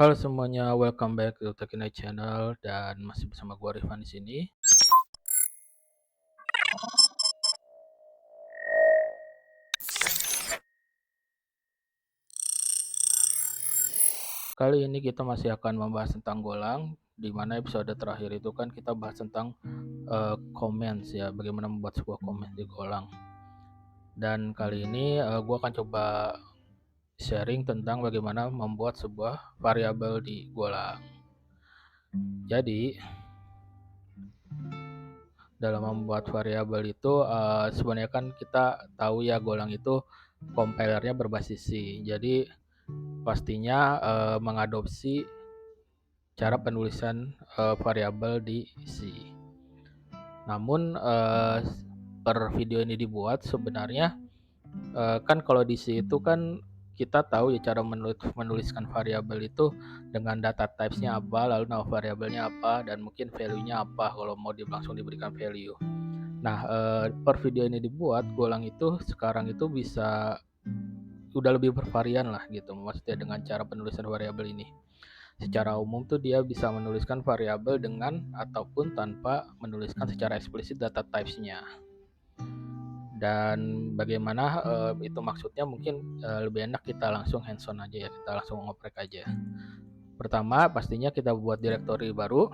Halo semuanya, welcome back to Tekinai Channel dan masih bersama gua Rifan di sini. Kali ini kita masih akan membahas tentang Golang, di mana episode terakhir itu kan kita bahas tentang comments ya, bagaimana membuat sebuah comment di Golang. Dan kali ini gua akan coba sharing tentang bagaimana membuat sebuah variabel di Golang. Jadi, dalam membuat variabel itu sebenarnya kan kita tahu ya Golang itu compilernya berbasis C. Jadi pastinya mengadopsi cara penulisan variabel di C. Namun per video ini dibuat sebenarnya kan kalau di C itu kan kita tahu ya cara menuliskan variabel itu dengan data types-nya apa, lalu nama variabelnya apa, dan mungkin value-nya apa kalau mau langsung diberikan value. Nah, per video ini dibuat, Golang itu sekarang itu bisa udah lebih bervarian lah gitu, maksudnya dengan cara penulisan variabel ini. Secara umum tuh dia bisa menuliskan variabel dengan ataupun tanpa menuliskan secara eksplisit data types-nya. Dan bagaimana itu maksudnya mungkin lebih enak kita langsung hands-on aja ya, kita langsung ngoprek aja. Pertama, pastinya kita buat directory baru.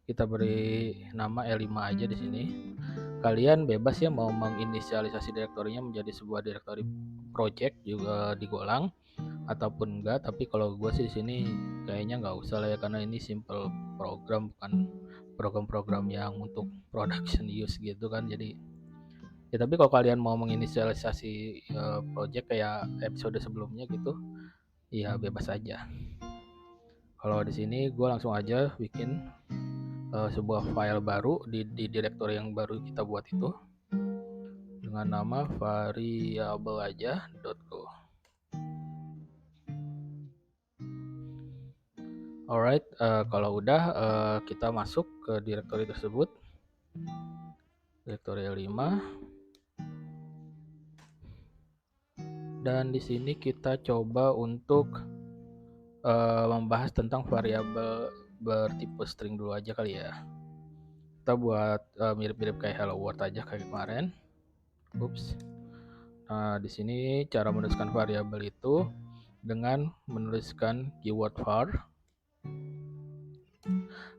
Kita beri nama L5 aja di sini. Kalian bebas ya mau menginisialisasi direktorinya menjadi sebuah direktori project juga di Golang ataupun enggak, tapi kalau gue sih di sini kayaknya nggak usah lah ya, karena ini simple program, bukan program-program yang untuk production use gitu kan. Jadi ya, tapi kalau kalian mau menginisialisasi project kayak episode sebelumnya gitu ya bebas aja. Kalau di sini gue langsung aja bikin sebuah file baru di directory yang baru kita buat itu dengan nama variable aja .go. Alright, kalau udah kita masuk ke directory tersebut, directory 5, dan di sini kita coba untuk membahas tentang variabel bertipe string dulu aja kali ya. Kita buat mirip-mirip kayak hello world aja kayak kemarin. Oops. Nah, di sini cara menuliskan variabel itu dengan menuliskan keyword var.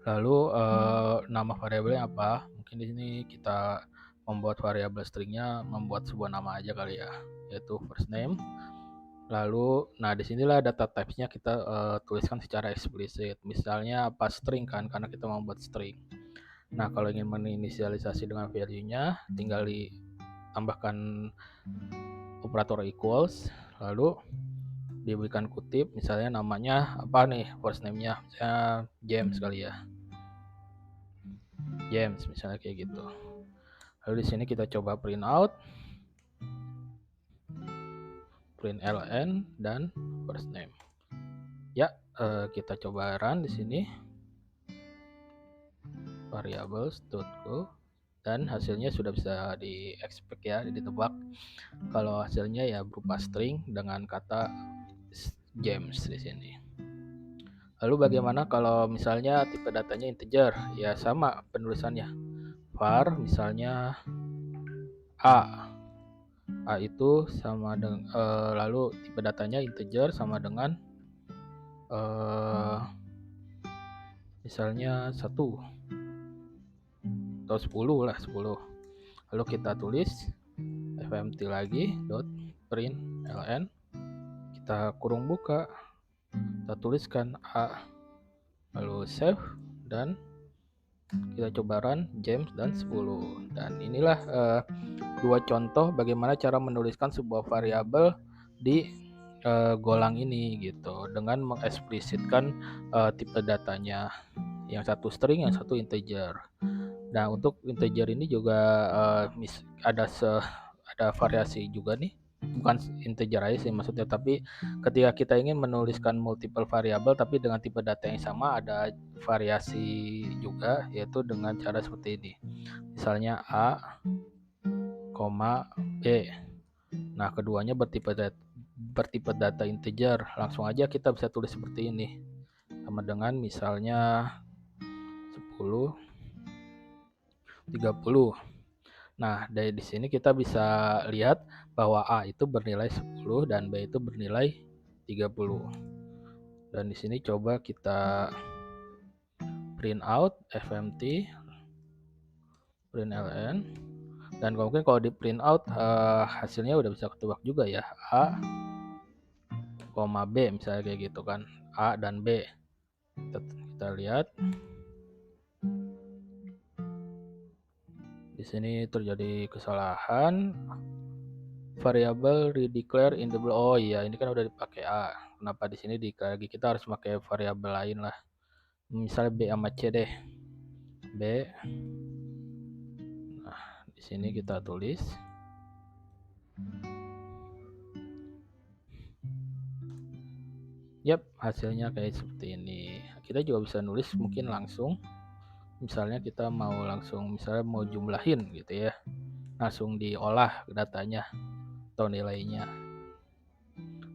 Lalu nama variabelnya apa? Mungkin di sini kita membuat variabel stringnya membuat sebuah nama aja kali ya, yaitu first name. Lalu, nah disinilah data types-nya kita tuliskan secara eksplisit. Misalnya apa string kan, karena kita membuat string. Nah kalau ingin menginisialisasi dengan value-nya, tinggal ditambahkan operator equals, lalu diberikan kutip, misalnya namanya apa nih, first name-nya, misalnya James kali ya. James misalnya kayak gitu. Lalu di sini kita coba print out, print ln dan first name. Ya, kita coba run di sini variables.go dan hasilnya sudah bisa di-expect ya, ditebak. Kalau hasilnya ya berupa string dengan kata James di sini. Lalu bagaimana kalau misalnya tipe datanya integer? Ya sama penulisannya. Var misalnya A. A itu sama dengan lalu tipe datanya integer sama dengan misalnya 1 atau 10 lah, 10. Lalu kita tulis fmt lagi dot print ln, kita kurung buka, kita tuliskan A, lalu save, dan kita coba run James dan 10. Dan inilah dua contoh bagaimana cara menuliskan sebuah variabel di Golang ini gitu, dengan mengeksplisitkan tipe datanya, yang satu string, yang satu integer. Nah untuk integer ini juga ada variasi juga nih, bukan integer aja sih maksudnya, tapi ketika kita ingin menuliskan multiple variabel tapi dengan tipe data yang sama, ada variasi juga, yaitu dengan cara seperti ini. Misalnya A, B. Nah keduanya bertipe bertipe data integer, langsung aja kita bisa tulis seperti ini. Sama dengan misalnya 10, 30. Nah, dari di sini kita bisa lihat bahwa A itu bernilai 10 dan B itu bernilai 30. Dan di sini coba kita print out fmt println, dan mungkin kalau di print out hasilnya udah bisa ketebak juga ya, A, B misalnya kayak gitu kan, A dan B. Kita lihat di sini terjadi kesalahan, variabel redeclare in the oh iya, ini kan udah dipakai A, kenapa di sini lagi kita harus pakai variabel lain lah, misalnya B sama C deh. B, nah di sini kita tulis hasilnya kayak seperti ini. Kita juga bisa nulis mungkin langsung, misalnya kita mau jumlahin gitu ya, langsung diolah datanya atau nilainya.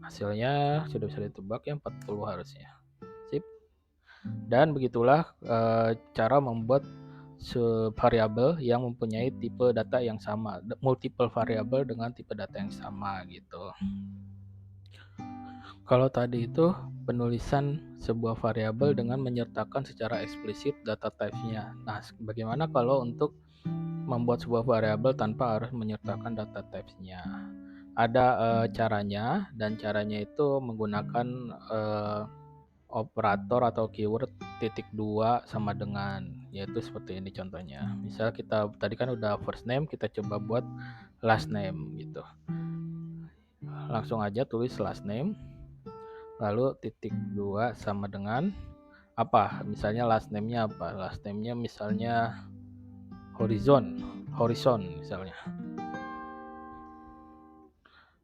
Hasilnya sudah bisa ditebak ya, 40 harusnya. Sip. Dan begitulah cara membuat variabel yang mempunyai tipe data yang sama, multiple variabel dengan tipe data yang sama gitu. Kalau tadi itu penulisan sebuah variabel dengan menyertakan secara eksplisit data type-nya. Nah, bagaimana kalau untuk membuat sebuah variabel tanpa harus menyertakan data type-nya? Ada caranya, dan caranya itu menggunakan operator atau keyword titik 2 sama dengan, yaitu seperti ini contohnya. Misal kita tadi kan udah first name, kita coba buat last name gitu. Langsung aja tulis last name, lalu titik 2 sama dengan apa, misalnya last name-nya apa, last name-nya misalnya horizon misalnya.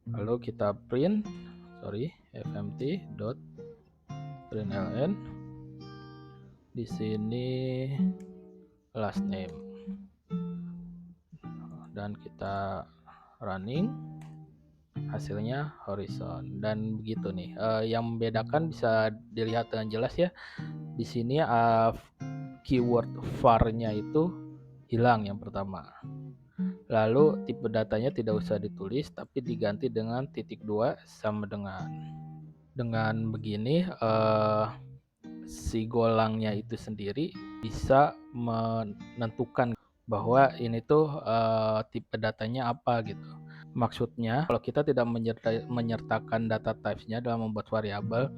Lalu kita print fmt.println, di sini last name, dan kita running, hasilnya horizon. Dan begitu nih, yang membedakan bisa dilihat dengan jelas ya. Di sini keyword var-nya itu hilang yang pertama. Lalu tipe datanya tidak usah ditulis, tapi diganti dengan titik 2 sama dengan. Dengan begini si golangnya itu sendiri bisa menentukan bahwa ini tuh tipe datanya apa gitu. Maksudnya kalau kita tidak menyertakan data types-nya dalam membuat variabel,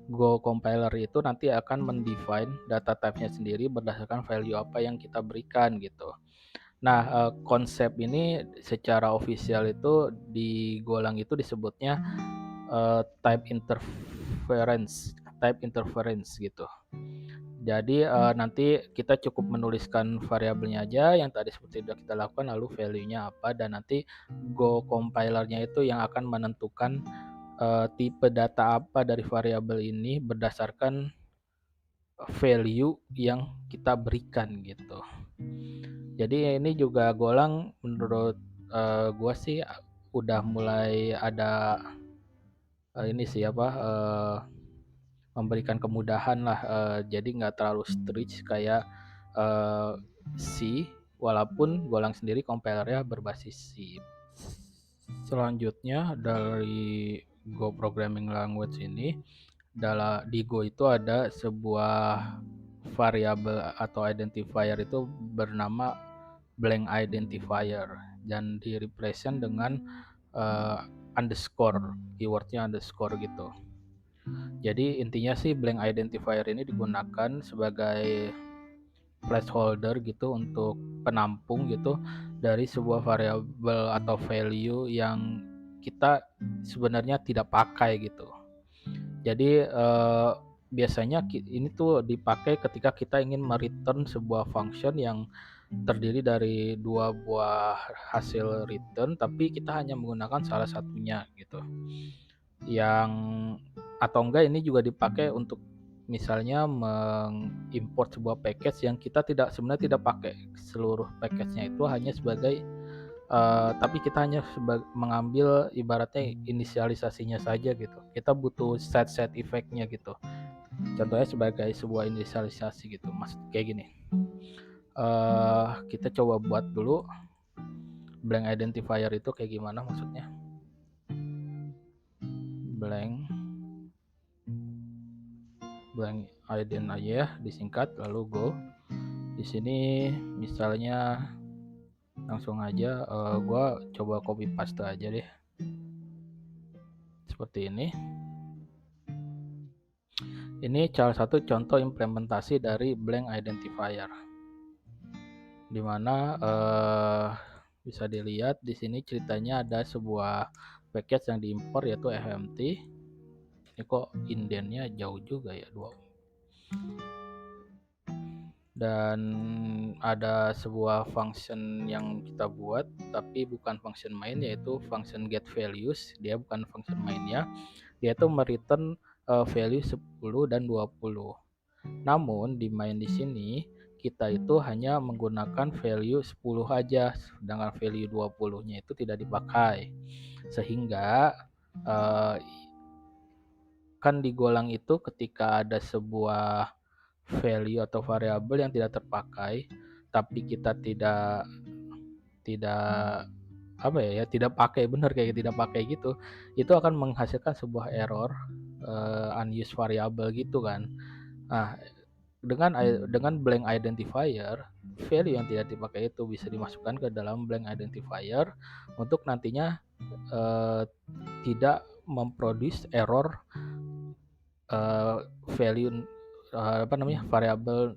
Go compiler itu nanti akan mendefine data type-nya sendiri berdasarkan value apa yang kita berikan gitu. Nah, konsep ini secara official itu di Golang itu disebutnya type interference gitu. Jadi nanti kita cukup menuliskan variabelnya aja yang tadi seperti sudah kita lakukan, lalu value-nya apa, dan nanti Go compiler-nya itu yang akan menentukan tipe data apa dari variabel ini berdasarkan value yang kita berikan gitu. Jadi ini juga Golang menurut gua sih udah mulai ada ini sih apa memberikan kemudahan lah, jadi nggak terlalu strict kayak C, walaupun Golang sendiri compilernya berbasis C. Selanjutnya dari Go programming language ini, di Go itu ada sebuah variabel atau identifier itu bernama blank identifier, dan di represent dengan underscore, keywordnya underscore gitu. Jadi intinya sih blank identifier ini digunakan sebagai placeholder gitu untuk penampung gitu dari sebuah variabel atau value yang kita sebenarnya tidak pakai gitu. Jadi biasanya ini tuh dipakai ketika kita ingin mereturn sebuah function yang terdiri dari dua buah hasil return, tapi kita hanya menggunakan salah satunya gitu. Yang atau enggak ini juga dipakai untuk misalnya mengimport sebuah package yang kita sebenarnya tidak pakai seluruh package-nya, itu hanya sebagai tapi kita hanya mengambil ibaratnya inisialisasinya saja gitu. Kita butuh set effect-nya gitu. Contohnya sebagai sebuah inisialisasi gitu, Mas. Kayak gini. Kita coba buat dulu blank identifier itu kayak gimana maksudnya. Blank ident aja ya, disingkat lalu go. Di sini misalnya langsung aja gua coba copy paste aja deh. Seperti ini. Ini salah satu contoh implementasi dari blank identifier. Dimana bisa dilihat di sini ceritanya ada sebuah package yang diimpor yaitu fmt. Ini kok indennya jauh juga ya, 2. Dan ada sebuah function yang kita buat tapi bukan function main, yaitu function get values. Dia bukan function mainnya, dia tuh mereturn value 10 dan 20. Namun di main di sini kita itu hanya menggunakan value 10 aja, sedangkan value 20-nya itu tidak dipakai. Sehingga kan di golang itu ketika ada sebuah value atau variabel yang tidak terpakai, tapi kita tidak apa ya, tidak pakai, bener kayak tidak pakai gitu, itu akan menghasilkan sebuah error unused variable gitu kan. Nah, dengan blank identifier, value yang tidak dipakai itu bisa dimasukkan ke dalam blank identifier untuk nantinya tidak memproduce error value variable,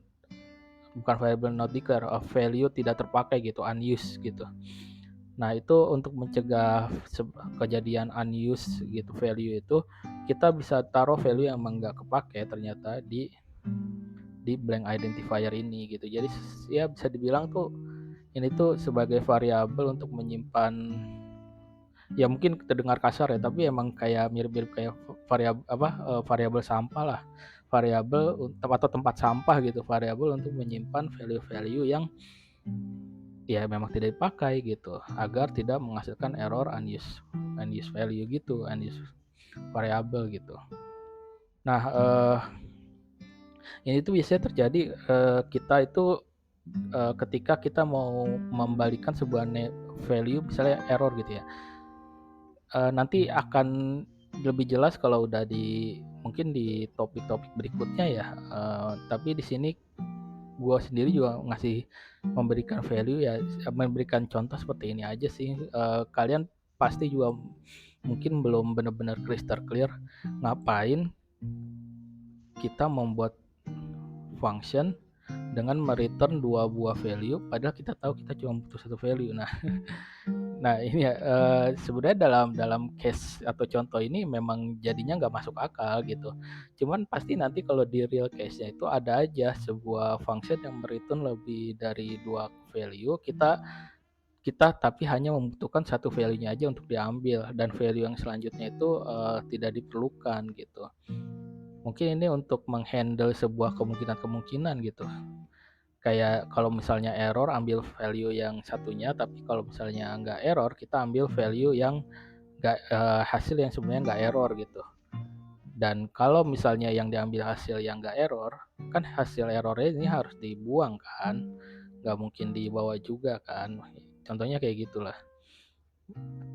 bukan variable not declare, value tidak terpakai gitu, unused gitu. Nah, itu untuk mencegah kejadian unused gitu value itu, kita bisa taruh value yang emang nggak kepake ternyata di blank identifier ini gitu. Jadi ya bisa dibilang tuh ini tuh sebagai variabel untuk menyimpan, ya mungkin terdengar kasar ya, tapi emang kayak mirip-mirip kayak variabel sampah lah, variabel atau tempat sampah gitu, variabel untuk menyimpan value-value yang ya memang tidak dipakai gitu, agar tidak menghasilkan error unused value gitu, unused variable gitu. Nah, ini tuh biasanya terjadi kita itu ketika kita mau membalikan sebuah value, misalnya error gitu ya. Nanti akan lebih jelas kalau udah mungkin di topik-topik berikutnya ya. Tapi di sini gue sendiri juga memberikan value ya, memberikan contoh seperti ini aja sih. Kalian pasti juga mungkin belum benar-benar crystal clear ngapain kita membuat function dengan mereturn 2 buah value, padahal kita tahu kita cuma butuh 1 value. Nah ini ya, sebenarnya dalam case atau contoh ini memang jadinya nggak masuk akal gitu. Cuman pasti nanti kalau di real case-nya itu ada aja sebuah function yang mereturn lebih dari 2 value, kita tapi hanya membutuhkan 1 value-nya aja untuk diambil, dan value yang selanjutnya itu tidak diperlukan gitu. Mungkin ini untuk menghandle sebuah kemungkinan gitu. Kayak kalau misalnya error ambil value yang satunya, tapi kalau misalnya nggak error kita ambil value yang hasil yang sebenarnya nggak error gitu. Dan kalau misalnya yang diambil hasil yang nggak error, kan hasil errornya ini harus dibuang kan, nggak mungkin dibawa juga kan. Contohnya kayak gitulah.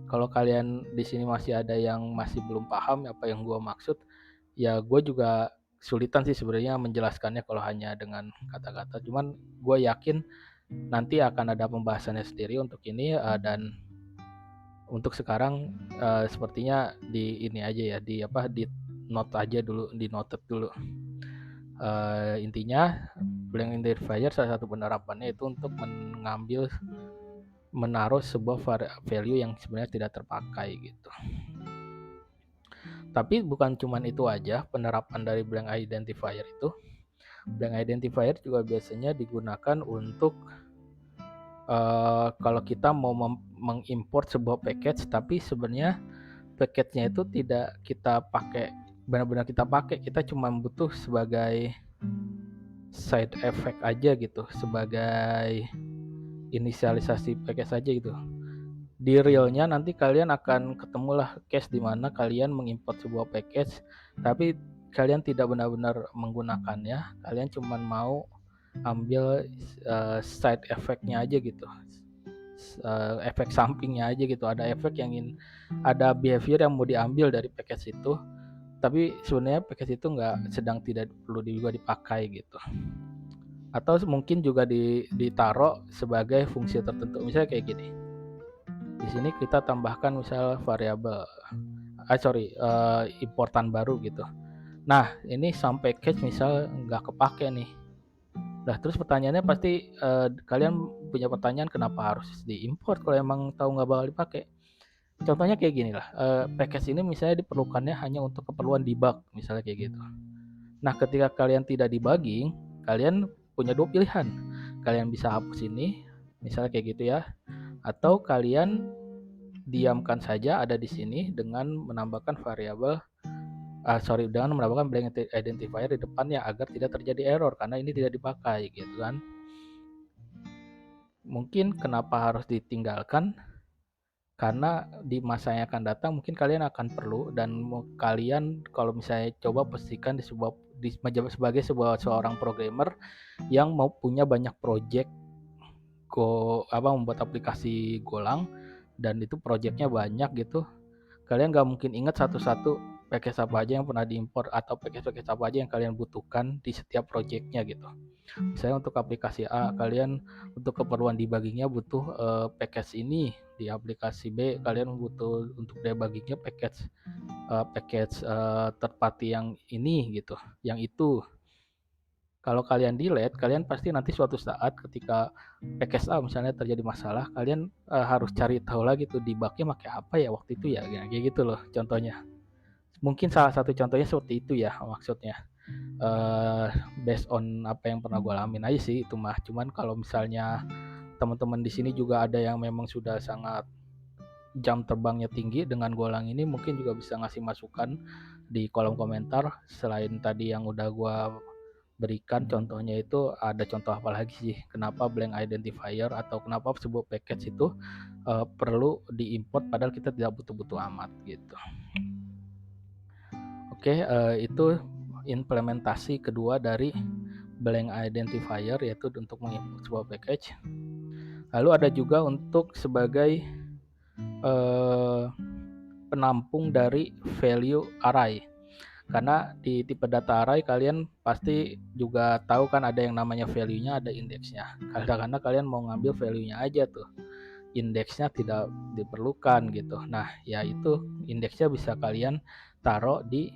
Kalau kalian di sini masih ada yang masih belum paham apa yang gue maksud, ya gue juga kesulitan sih sebenarnya menjelaskannya kalau hanya dengan kata-kata. Cuman gue yakin nanti akan ada pembahasannya sendiri untuk ini, dan untuk sekarang sepertinya di ini aja ya, di note aja dulu, di noted dulu. Intinya blank identifier salah satu penerapannya itu untuk menaruh sebuah value yang sebenarnya tidak terpakai gitu. Tapi bukan cuman itu aja penerapan dari blank identifier itu. Blank identifier juga biasanya digunakan untuk kalau kita mau mengimport sebuah package, tapi sebenarnya package-nya itu tidak kita pakai, benar-benar kita pakai, kita cuma butuh sebagai side effect aja gitu, sebagai inisialisasi package aja gitu. di realnya nanti kalian akan ketemulah case di mana kalian mengimport sebuah package, tapi kalian tidak benar-benar menggunakannya, kalian cuman mau ambil side effect-nya aja gitu, efek sampingnya aja gitu, ada efek yang ingin, ada behavior yang mau diambil dari package itu, tapi sebenarnya package itu nggak sedang tidak perlu juga dipakai gitu. Atau mungkin juga ditaruh sebagai fungsi tertentu, misalnya kayak gini. Di sini kita tambahkan misal variabel, importan baru gitu. Nah, ini sampai package misal nggak kepake nih. Nah, terus pertanyaannya pasti kalian punya pertanyaan kenapa harus diimport kalau emang tahu nggak bakal dipakai. Contohnya kayak gini lah, package ini misalnya diperlukannya hanya untuk keperluan debug, misalnya kayak gitu. Nah, ketika kalian tidak debugging, kalian punya dua pilihan. Kalian bisa hapus ini, misalnya kayak gitu ya, atau kalian diamkan saja ada di sini dengan menambahkan variabel dengan menambahkan blank identifier di depannya agar tidak terjadi error karena ini tidak dipakai gitu kan. Mungkin kenapa harus ditinggalkan? Karena di masa yang akan datang mungkin kalian akan perlu, dan kalian kalau misalnya coba pastikan sebagai seorang programmer yang mau punya banyak project membuat aplikasi Golang, dan itu projectnya banyak gitu, kalian nggak mungkin ingat satu-satu package apa aja yang pernah diimpor atau package-package apa aja yang kalian butuhkan di setiap projectnya gitu. Misalnya untuk aplikasi A, kalian untuk keperluan debuggingnya butuh package ini, di aplikasi B kalian butuh untuk debuggingnya package third party yang ini gitu, yang itu. Kalau kalian delete, kalian pasti nanti suatu saat ketika package A misalnya terjadi masalah, kalian harus cari tahu lagi tuh debugnya pakai apa ya waktu itu ya, kayak gitu loh contohnya. Mungkin salah satu contohnya seperti itu ya maksudnya. Based on apa yang pernah gue alamin aja sih itu mah. Cuman kalau misalnya teman-teman di sini juga ada yang memang sudah sangat jam terbangnya tinggi dengan Golang ini, mungkin juga bisa ngasih masukan di kolom komentar. Selain tadi yang udah gue berikan contohnya, itu ada contoh apa lagi sih kenapa blank identifier atau kenapa sebuah package itu perlu diimport padahal kita tidak butuh-butuh amat gitu. Oke, itu implementasi kedua dari blank identifier, yaitu untuk mengimport sebuah package. Lalu ada juga untuk sebagai penampung dari value array. Karena di tipe data array kalian pasti juga tahu kan ada yang namanya value-nya, ada indeksnya. Karena kalian mau ngambil value-nya aja tuh, indeksnya tidak diperlukan gitu. Nah, ya itu indeksnya bisa kalian taruh di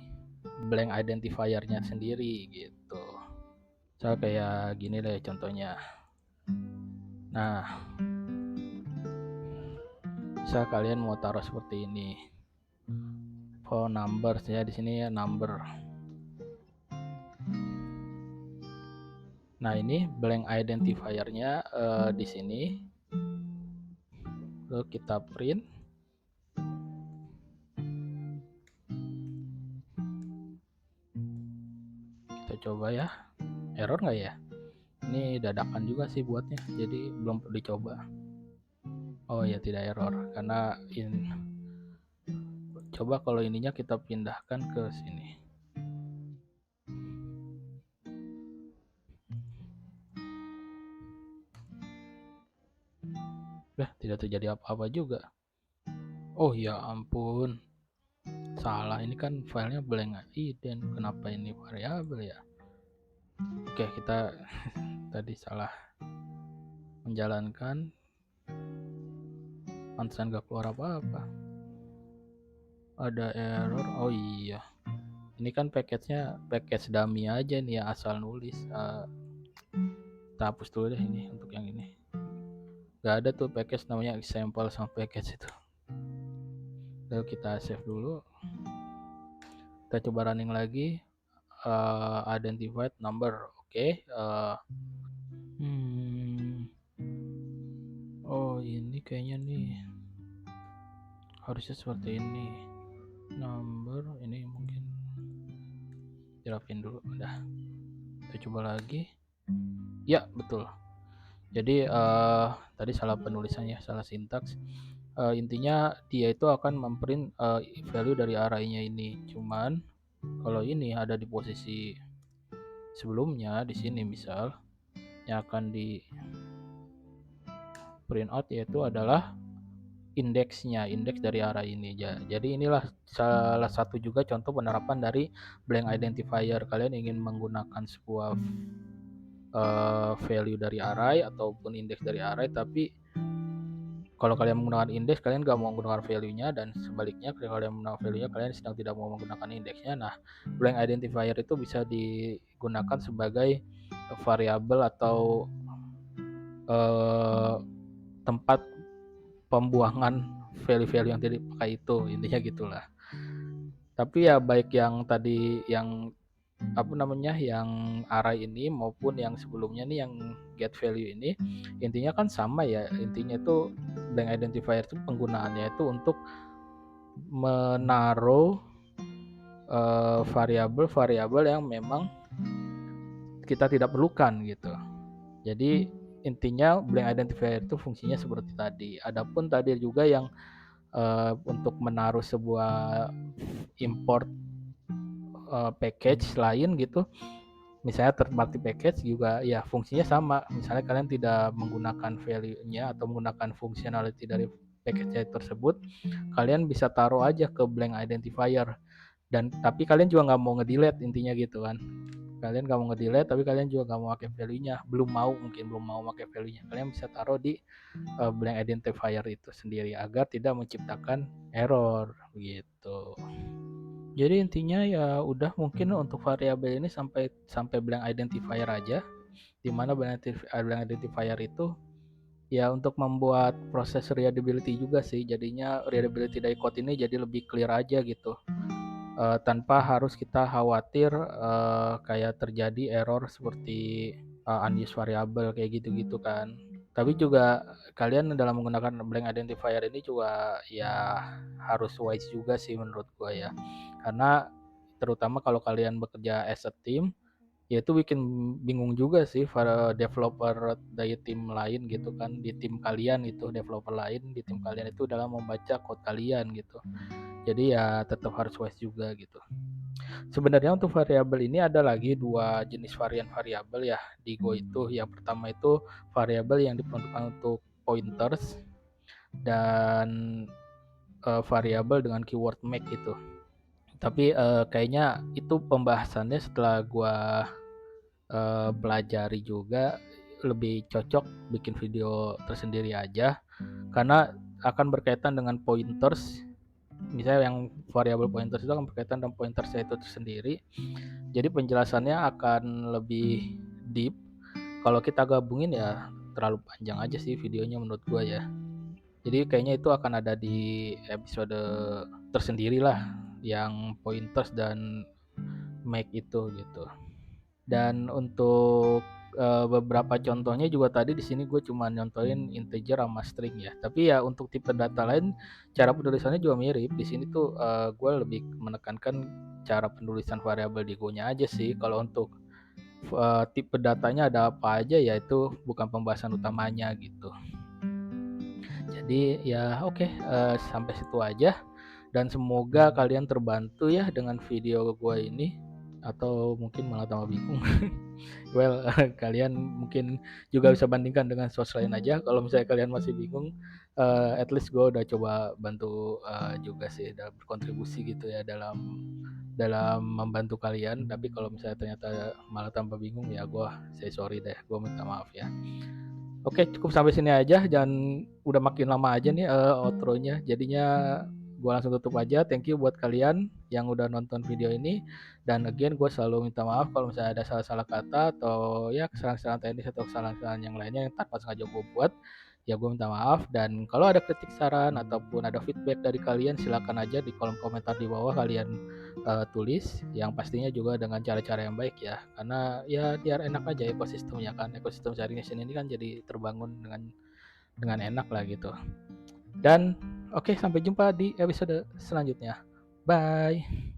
blank identifier-nya sendiri gitu. So kayak gini deh contohnya. Nah, bisa kalian mau taruh seperti ini. Phone number ya, di sini ya number. Nah, ini blank identifier-nya di sini. Lalu kita print. Kita coba ya. Error nggak ya? Ini dadakan juga sih buatnya, jadi belum perlu dicoba. Oh ya, tidak error karena coba kalau ininya kita pindahkan ke sini. Tidak terjadi apa-apa juga. Oh ya ampun, salah, ini kan filenya blank ident, kenapa ini variabel ya? Oke, kita tadi salah menjalankan, pantesan gak keluar apa-apa. Ada error. Oh iya, ini kan package-nya package dummy aja nih ya, asal nulis. Kita hapus dulu deh ini untuk yang ini. Gak ada tuh package namanya example sama package itu. Lalu kita save dulu. Kita coba running lagi. Identified number. Oke. Oh ini kayaknya nih harusnya seperti ini. Number ini mungkin dirapin dulu. Udah. Kita coba lagi. Ya betul. Jadi tadi salah penulisannya, salah sintaks. Intinya dia itu akan memprint value dari array-nya ini. Cuman kalau ini ada di posisi sebelumnya di sini misal yang akan di print out yaitu adalah indeksnya, indeks dari array ini. Jadi inilah salah satu juga contoh penerapan dari blank identifier. Kalian ingin menggunakan sebuah value dari array ataupun indeks dari array, tapi kalau kalian menggunakan indeks kalian nggak mau menggunakan value-nya, dan sebaliknya kalau kalian menggunakan value-nya kalian sedang tidak mau menggunakan indeksnya. Nah, blank identifier itu bisa digunakan sebagai variabel atau eh, tempat pembuangan value-value yang tidak dipakai itu, intinya gitulah. Tapi ya baik yang tadi yang yang array ini maupun yang sebelumnya nih yang get value ini, intinya kan sama ya. Intinya itu blank identifier itu penggunaannya itu untuk menaruh variabel-variabel yang memang kita tidak perlukan gitu. Jadi intinya blank identifier itu fungsinya seperti tadi. Adapun tadi juga yang untuk menaruh sebuah import package lain gitu, misalnya third party package juga ya fungsinya sama. Misalnya kalian tidak menggunakan value-nya atau menggunakan functionality dari package tersebut, kalian bisa taruh aja ke blank identifier. Dan tapi kalian juga nggak mau ngedelete, intinya gitu kan. Kalian nggak mau ngedelete tapi kalian juga nggak mau pakai value-nya, mungkin belum mau pakai value-nya, kalian bisa taruh di blank identifier itu sendiri agar tidak menciptakan error gitu. Jadi intinya ya udah, mungkin untuk variabel ini sampai blank identifier aja, di mana blank identifier itu ya untuk membuat proses readability juga sih. Jadinya readability dari code ini jadi lebih clear aja gitu, tanpa harus kita khawatir kayak terjadi error seperti unused variable kayak gitu-gitu kan. Tapi juga kalian dalam menggunakan blank identifier ini juga ya harus wise juga sih menurut gua ya. Karena terutama kalau kalian bekerja as a team, ya itu bikin bingung juga sih para developer dari tim lain gitu kan, di tim kalian itu developer lain di tim kalian itu dalam membaca code kalian gitu. Jadi ya tetap harus wise juga gitu. Sebenarnya untuk variabel ini ada lagi dua jenis varian variabel ya di Go itu. Yang pertama itu variabel yang diperuntukkan untuk pointers, dan variabel dengan keyword make itu. Tapi kayaknya itu pembahasannya setelah gua pelajari juga, lebih cocok bikin video tersendiri aja karena akan berkaitan dengan pointers. Misalnya yang variabel pointers itu akan berkaitan dengan pointers itu tersendiri. Jadi penjelasannya akan lebih deep. Kalau kita gabungin ya terlalu panjang aja sih videonya menurut gua ya. Jadi kayaknya itu akan ada di episode tersendiri lah yang pointers dan make itu gitu. Dan untuk beberapa contohnya juga tadi di sini gue cuma nyontohin integer sama string ya. Tapi ya untuk tipe data lain cara penulisannya juga mirip. Di sini tuh gue lebih menekankan cara penulisan variabel di Go-nya aja sih. Kalau untuk tipe datanya ada apa aja ya itu bukan pembahasan utamanya gitu. Jadi ya oke, sampai situ aja. Dan semoga kalian terbantu ya dengan video gue ini, atau mungkin malah tambah bingung. Well, kalian mungkin juga bisa bandingkan dengan source lain aja. Kalau misalnya kalian masih bingung, at least gue udah coba bantu juga sih, dalam berkontribusi gitu ya dalam membantu kalian. Tapi kalau misalnya ternyata malah tambah bingung ya gue say sorry deh, gue minta maaf ya. Oke, cukup sampai sini aja. Jangan udah makin lama aja nih outro-nya. Jadinya gua langsung tutup aja. Thank you buat kalian yang udah nonton video ini. Dan again gue selalu minta maaf kalau misalnya ada salah-salah kata atau ya kesalahan-kesalahan teknis atau kesalahan-kesalahan yang lainnya yang tanpa sengaja gue buat. Ya gue minta maaf, dan kalau ada kritik, saran ataupun ada feedback dari kalian silakan aja di kolom komentar di bawah kalian tulis, yang pastinya juga dengan cara-cara yang baik ya, karena ya biar enak aja ekosistemnya kan. Ekosistem sharing nation ini kan jadi terbangun dengan enak lah gitu. Dan oke, sampai jumpa di episode selanjutnya. Bye.